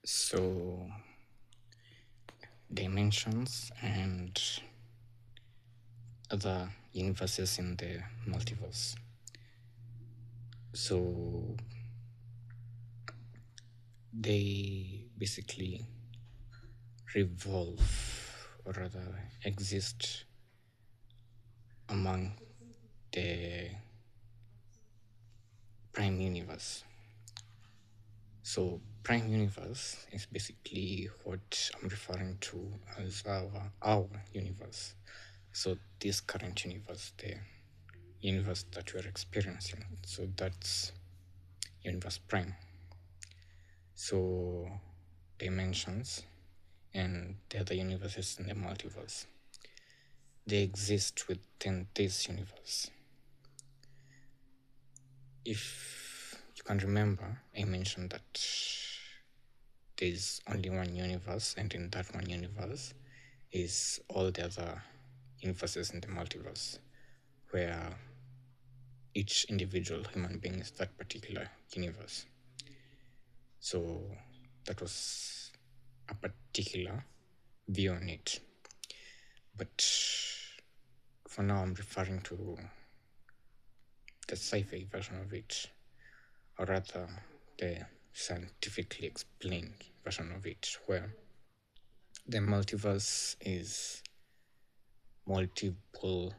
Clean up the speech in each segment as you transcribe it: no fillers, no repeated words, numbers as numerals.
So, dimensions and other universes in the multiverse. So, they basically revolve or rather exist among the prime universe. So, prime universe is basically what I'm referring to as our universe. So, this current universe, the universe that we're experiencing, so that's universe prime. So, dimensions and the other universes in the multiverse, they exist within this universe. If you can remember, I mentioned that there's only one universe, and in that one universe is all the other universes in the multiverse, where each individual human being is that particular universe. So that was a particular view on it. But for now, I'm referring to the sci-fi version of it, or rather the scientifically explained version of it, where the multiverse is multiple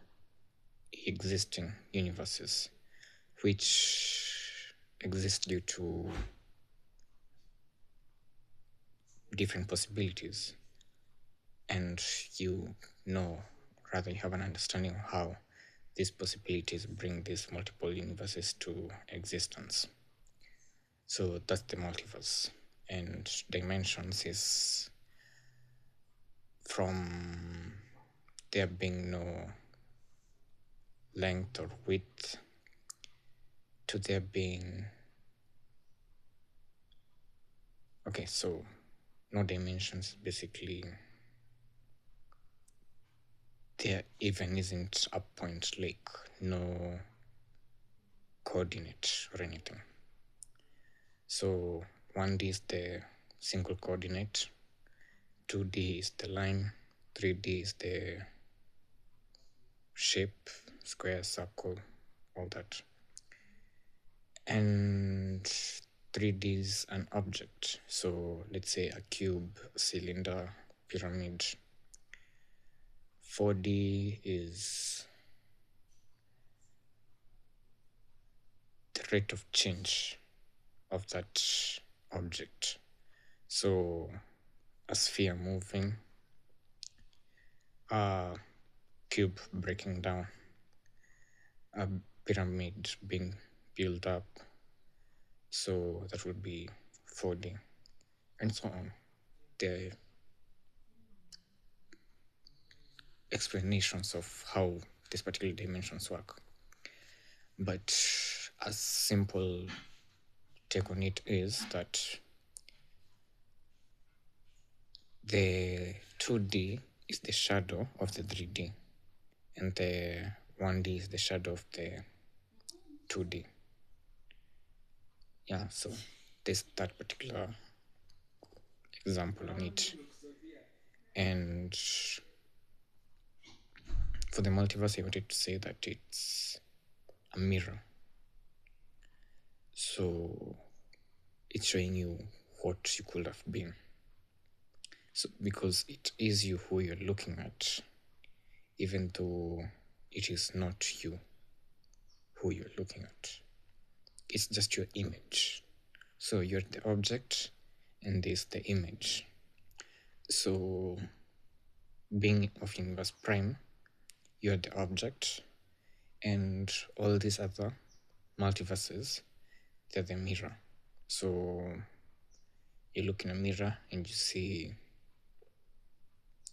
existing universes which exist due to different possibilities, and you rather you have an understanding of how these possibilities bring these multiple universes to existence. So that's the multiverse. And dimensions is from there being no length or width to there being, okay, so no dimensions, basically there even isn't a point, like no coordinate or anything. So 1D is the single coordinate, 2D is the line, 3D is the shape, square, circle, all that. And 3D is an object. So let's say a cube, a cylinder, pyramid. 4D is the rate of change of that object. So a sphere moving, a cube breaking down, a pyramid being built up. So that would be 4D, and so on. The explanations of how these particular dimensions work. But a simple take on it is that the 2D is the shadow of the 3D, and the 1D is the shadow of the 2D. Yeah, so there's that particular example on it. And for the multiverse, I wanted to say that it's a mirror. So it's showing you what you could have been. So because it is you who you're looking at, even though it is not you who you're looking at. It's just your image. So you're the object and this the image. So being of universe prime, you're the object, and all these other multiverses, they're the mirror. So you look in a mirror and you see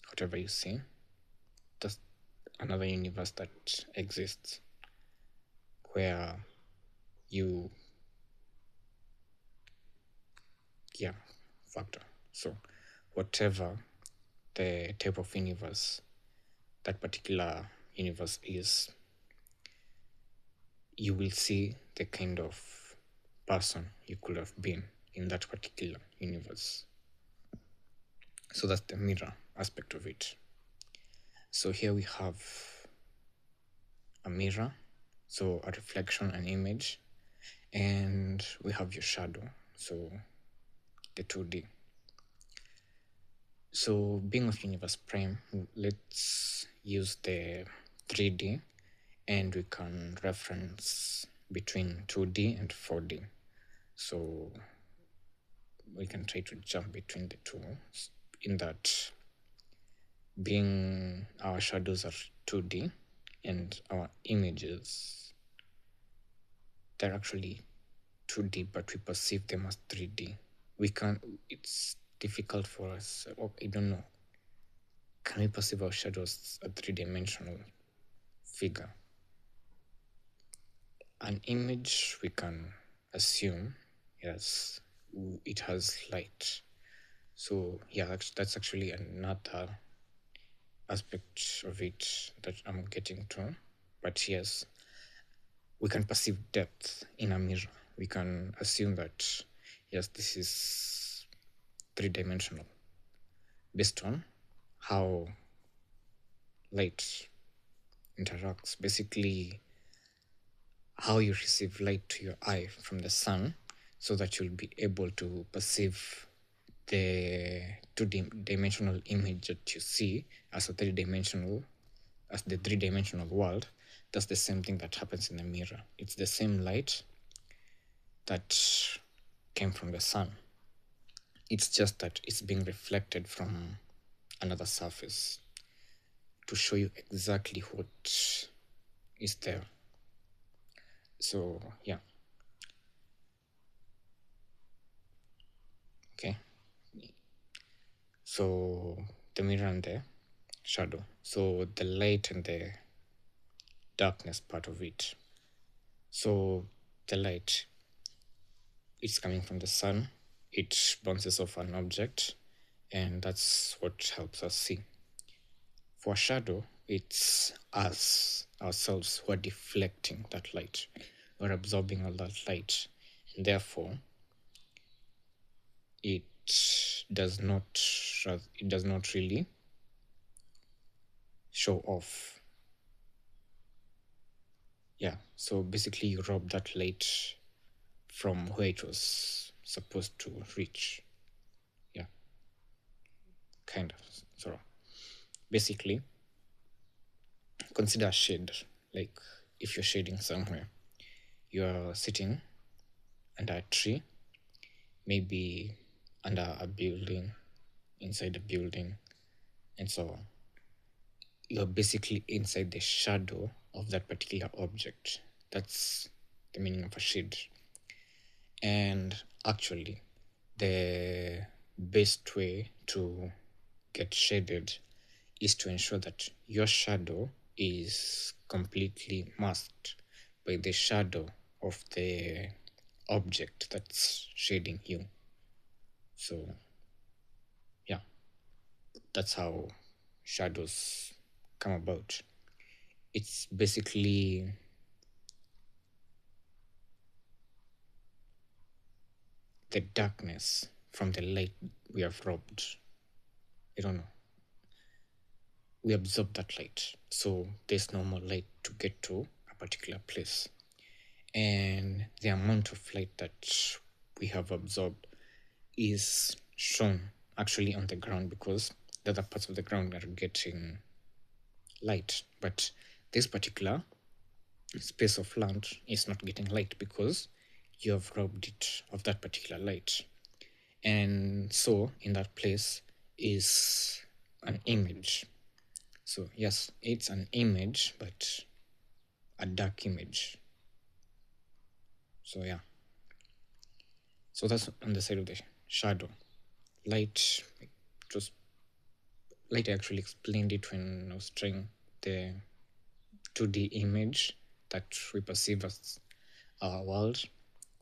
whatever you see. That's another universe that exists where you factor. So whatever the type of universe that particular universe is, you will see the kind of person you could have been in that particular universe. So that's the mirror aspect of it. So here we have a mirror, so a reflection, an image, and we have your shadow, so the 2D. So being of universe prime, let's use the 3D and we can reference between 2D and 4D. So we can try to jump between the two, in that being our shadows are 2D and our images, they're actually 2D, but we perceive them as 3D. It's difficult for us. I don't know. Can we perceive our shadows as a 3-dimensional figure? An image, we can assume, yes, it has light. So yeah, that's actually another aspect of it that I'm getting to. But yes, we can perceive depth in a mirror. We can assume that, yes, this is 3-dimensional based on how light interacts. Basically, how you receive light to your eye from the sun, so that you'll be able to perceive the 2-dimensional image that you see as the 3-dimensional world. That's the same thing that happens in the mirror. It's the same light that came from the sun. It's just that it's being reflected from another surface to show you exactly what is there. So yeah. Okay. So the mirror and the shadow. So the light and the darkness part of it. So the light, it's coming from the sun. It bounces off an object, and that's what helps us see. For shadow, it's us, ourselves, who are deflecting that light. We're absorbing all that light, and therefore it does not really show off. Yeah, so basically you rob that light from where it was supposed to reach. Yeah, kind of, sort of. Basically, consider a shade. Like if you're shading somewhere, you're sitting under a tree, maybe under a building, inside a building, and so on. You're basically inside the shadow of that particular object. That's the meaning of a shade. And actually, the best way to get shaded is to ensure that your shadow is completely masked by the shadow of the object that's shading you. So yeah, that's how shadows come about. It's basically the darkness from the light we have robbed. I don't know. We absorb that light, so there's no more light to get to a particular place. And the amount of light that we have absorbed is shown actually on the ground, because the other parts of the ground are getting light, but this particular space of land is not getting light because you have robbed it of that particular light. And so in that place is an image. So yes, it's an image, but a dark image. So yeah, so that's on the side of the shadow. Light, just light, I actually explained it when I was trying the 2D image that we perceive as our world.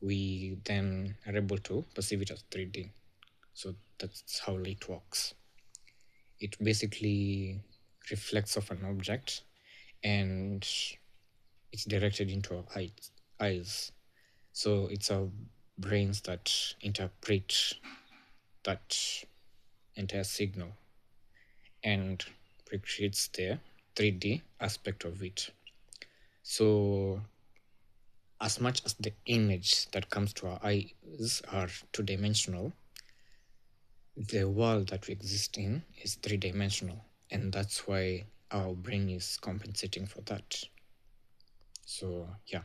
We then are able to perceive it as 3D. So that's how light works. It basically reflects off an object and it's directed into our eyes. So it's our brains that interpret that entire signal and recreates the 3D aspect of it. So as much as the image that comes to our eyes are two-dimensional, the world that we exist in is three-dimensional, and that's why our brain is compensating for that. So yeah,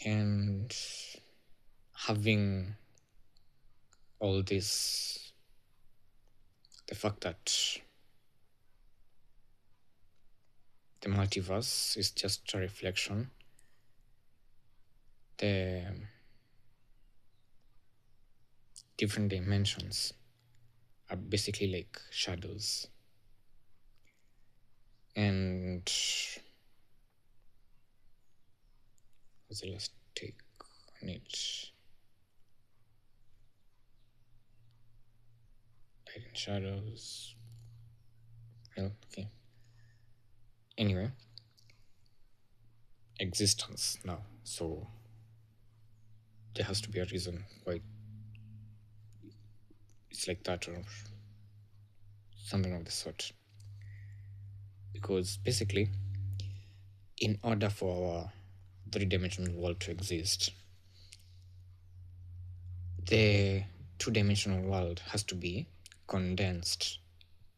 and having all this, the fact that the multiverse is just a reflection, the different dimensions are basically like shadows. And what's the last take on it? Light and shadows. Well, okay. Anyway, existence now. So there has to be a reason why it's like that or something of the sort. Because basically, in order for our three-dimensional world to exist, the two-dimensional world has to be condensed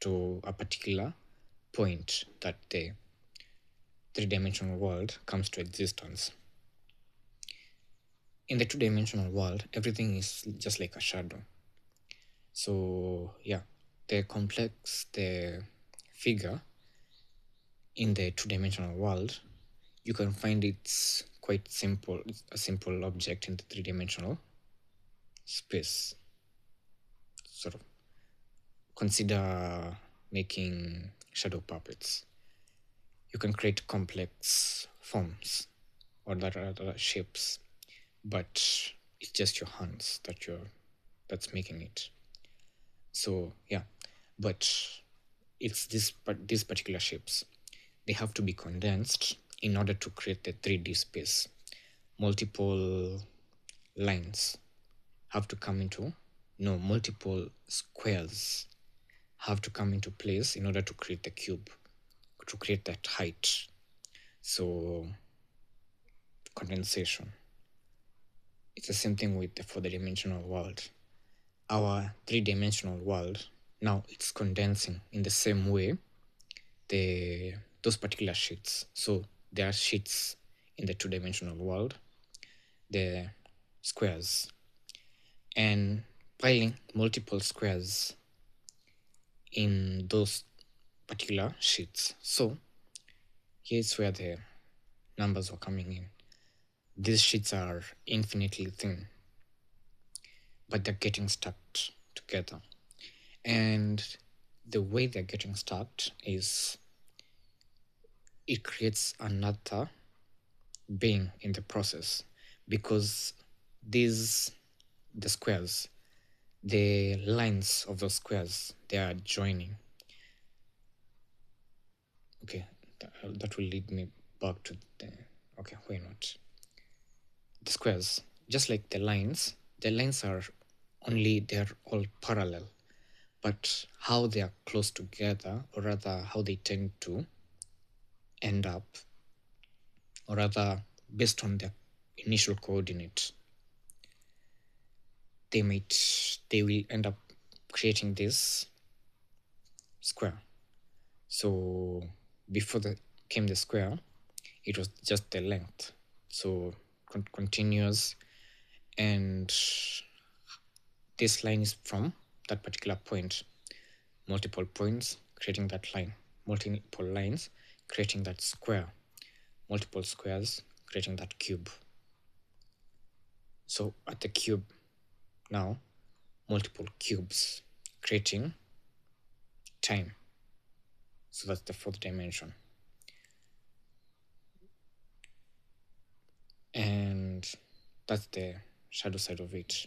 to a particular point that the three-dimensional world comes to existence. In the two-dimensional world, everything is just like a shadow. So yeah, the complex the figure in the two-dimensional world, you can find it's quite simple. It's a simple object in the three-dimensional space. Sort of consider making shadow puppets. You can create complex forms or that are other shapes, but it's just your hands that's making it. So yeah, but it's these particular shapes. They have to be condensed in order to create the 3D space. Multiple lines have to come into, no, multiple squares have to come into place in order to create the cube, to create that height. So condensation. It's the same thing with the four-dimensional world. Our three-dimensional world, now it's condensing in the same way those particular sheets. So there are sheets in the two-dimensional world, the squares, and piling multiple squares in those particular sheets. So here's where the numbers are coming in. These sheets are infinitely thin, but they're getting stacked together. And the way they're getting stacked is it creates another being in the process, because the squares, the lines of the squares, they are joining. Okay, that will lead me back to the, okay, why not? The squares, just like the lines are they're all parallel, but how they are close together, or rather how they tend to end up, or rather based on their initial coordinate, they will end up creating this square. So before came the square, it was just the length, so continuous, and this line is from that particular point, multiple points creating that line, multiple lines creating that square, multiple squares creating that cube. So at the cube now, multiple cubes creating time. So that's the fourth dimension. And that's the shadow side of it.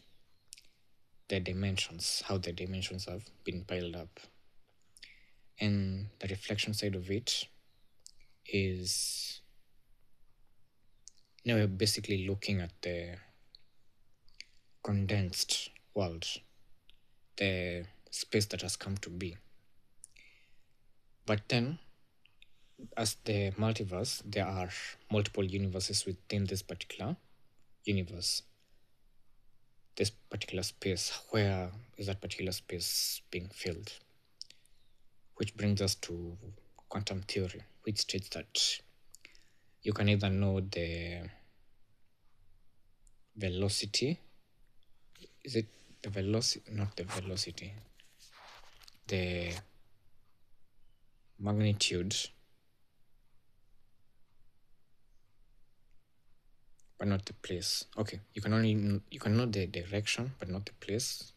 The dimensions, how the dimensions have been piled up. And the reflection side of it is, now we're basically looking at the condensed world, the space that has come to be. But then, as the multiverse, there are multiple universes within this particular universe, this particular space. Where is that particular space being filled? Which brings us to quantum theory, which states that you can either know the velocity. Is it the velocity? Not the velocity. The magnitude, but not the place. Okay, you can know the direction, but not the place,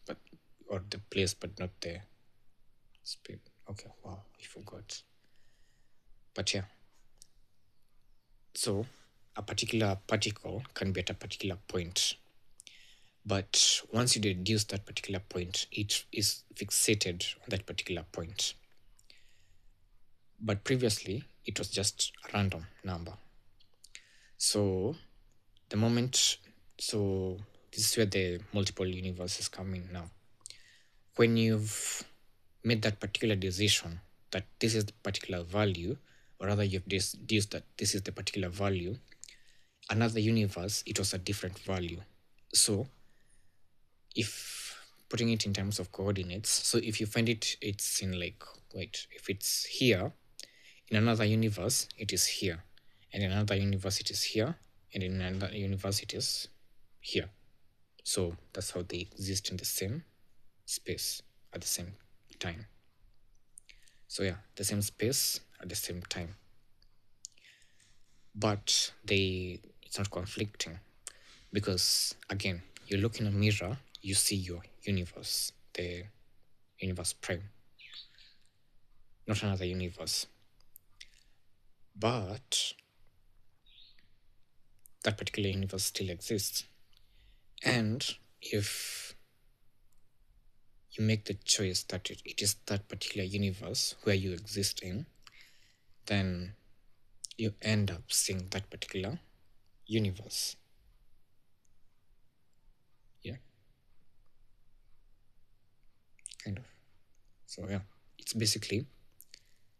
or the place, but not the speed. Okay, wow, I forgot. But yeah, so a particular particle can be at a particular point, but once you deduce that particular point, it is fixated on that particular point. But previously, it was just a random number. So the moment, so this is where the multiple universes come in now. When you've made that particular decision that this is the particular value, or rather you've deduced that this is the particular value, another universe, it was a different value. So if putting it in terms of coordinates, so if you find it's in if it's here, in another universe, it is here, and in another universe, it is here, and in another universe, it is here. So that's how they exist in the same space at the same time. So yeah, the same space at the same time. But it's not conflicting, because again, you look in a mirror, you see your universe, the universe prime, not another universe. But that particular universe still exists. And if you make the choice that it is that particular universe where you exist in, then you end up seeing that particular universe. Yeah. Kind of. So yeah, it's basically,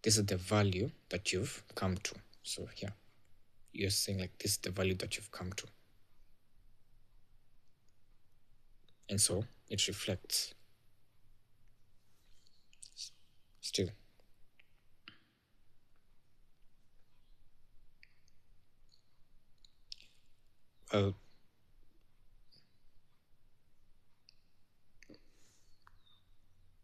this is the value that you've come to. So yeah, you're saying like, this is the value that you've come to. And so it reflects still. Well,